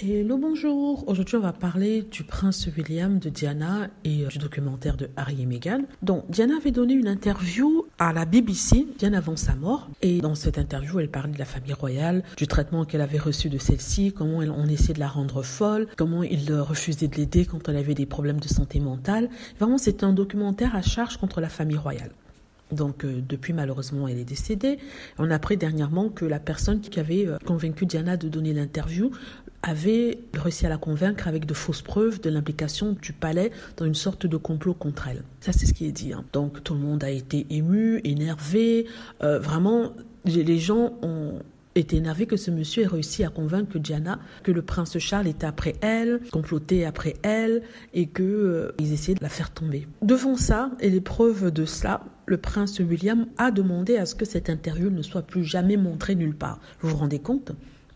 Hello, bonjour. Aujourd'hui, on va parler du prince William, de Diana et du documentaire de Harry et Meghan. Donc, Diana avait donné une interview à la BBC bien avant sa mort. Et dans cette interview, elle parlait de la famille royale, du traitement qu'elle avait reçu de celle-ci, comment on essayait de la rendre folle, comment il refusait de l'aider quand elle avait des problèmes de santé mentale. Vraiment, c'était un documentaire à charge contre la famille royale. Donc, depuis, malheureusement, elle est décédée. On a appris dernièrement que la personne qui avait convaincu Diana de donner l'interview avait réussi à la convaincre avec de fausses preuves de l'implication du palais dans une sorte de complot contre elle. Ça, c'est ce qui est dit. Donc, tout le monde a été ému, énervé. Vraiment, les gens ont été énervés que ce monsieur ait réussi à convaincre Diana que le prince Charles était après elle, complotait après elle et qu'ils essayaient de la faire tomber. Devant ça, et les preuves de cela, le prince William a demandé à ce que cette interview ne soit plus jamais montrée nulle part. Vous vous rendez compte ?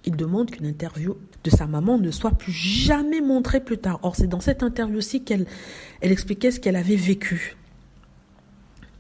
Il demande qu'une interview de sa maman ne soit plus jamais montrée plus tard. Or, c'est dans cette interview-ci qu'elle expliquait ce qu'elle avait vécu.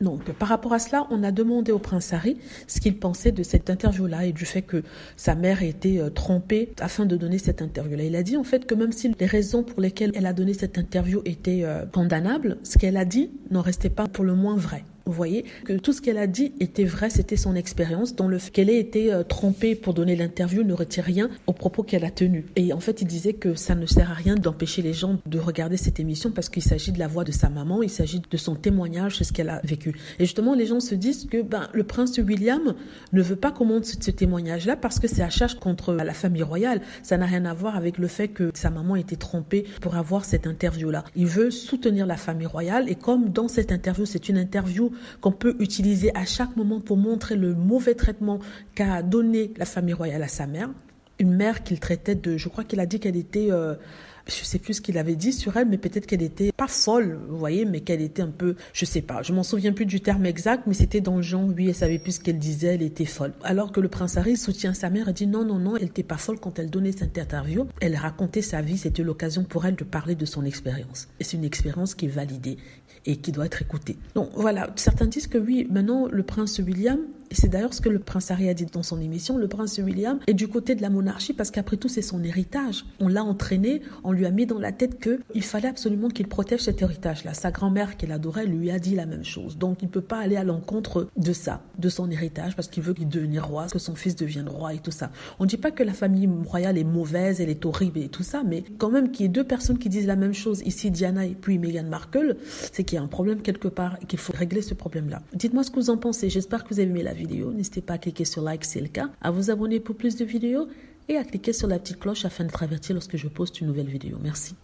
Donc, par rapport à cela, on a demandé au prince Harry ce qu'il pensait de cette interview-là et du fait que sa mère ait été trompée afin de donner cette interview-là. Il a dit en fait que même si les raisons pour lesquelles elle a donné cette interview étaient condamnables, ce qu'elle a dit n'en restait pas pour le moins vrai. Vous voyez que tout ce qu'elle a dit était vrai, c'était son expérience, dont le fait qu'elle ait été trompée pour donner l'interview ne retire rien aux propos qu'elle a tenus. Et en fait, il disait que ça ne sert à rien d'empêcher les gens de regarder cette émission parce qu'il s'agit de la voix de sa maman, il s'agit de son témoignage sur ce qu'elle a vécu. Et justement, les gens se disent que le prince William ne veut pas qu'on montre ce témoignage-là parce que c'est à charge contre la famille royale. Ça n'a rien à voir avec le fait que sa maman ait été trompée pour avoir cette interview-là. Il veut soutenir la famille royale et comme dans cette interview, c'est une interview qu'on peut utiliser à chaque moment pour montrer le mauvais traitement qu'a donné la famille royale à sa mère. Une mère qu'il traitait de... Je crois qu'il a dit qu'elle était... je sais plus ce qu'il avait dit sur elle, mais peut-être qu'elle était pas folle, vous voyez, mais qu'elle était un peu... Je sais pas, je m'en souviens plus du terme exact, mais c'était dans le genre, oui, elle savait plus ce qu'elle disait, elle était folle. Alors que le prince Harry soutient sa mère et dit non, elle était pas folle quand elle donnait cette interview. Elle racontait sa vie, c'était l'occasion pour elle de parler de son expérience. Et c'est une expérience qui est validée et qui doit être écoutée. Donc voilà, certains disent que oui, maintenant le prince William, et c'est d'ailleurs ce que le prince Harry a dit dans son émission, le prince William est du côté de la monarchie parce qu'après tout c'est son héritage. On l'a entraîné, on lui a mis dans la tête qu'il fallait absolument qu'il protège cet héritage-là. Sa grand-mère qu'il adorait lui a dit la même chose. Donc il ne peut pas aller à l'encontre de ça, de son héritage, parce qu'il veut qu'il devienne roi, que son fils devienne roi et tout ça. On ne dit pas que la famille royale est mauvaise, elle est horrible et tout ça, mais quand même qu'il y ait deux personnes qui disent la même chose, ici Diana et puis Meghan Markle, c'est qu'il y a un problème quelque part et qu'il faut régler ce problème-là. Dites-moi ce que vous en pensez, j'espère que vous avez aimé la vidéo. N'hésitez pas à cliquer sur like si c'est le cas, à vous abonner pour plus de vidéos et à cliquer sur la petite cloche afin d'être averti lorsque je poste une nouvelle vidéo. Merci.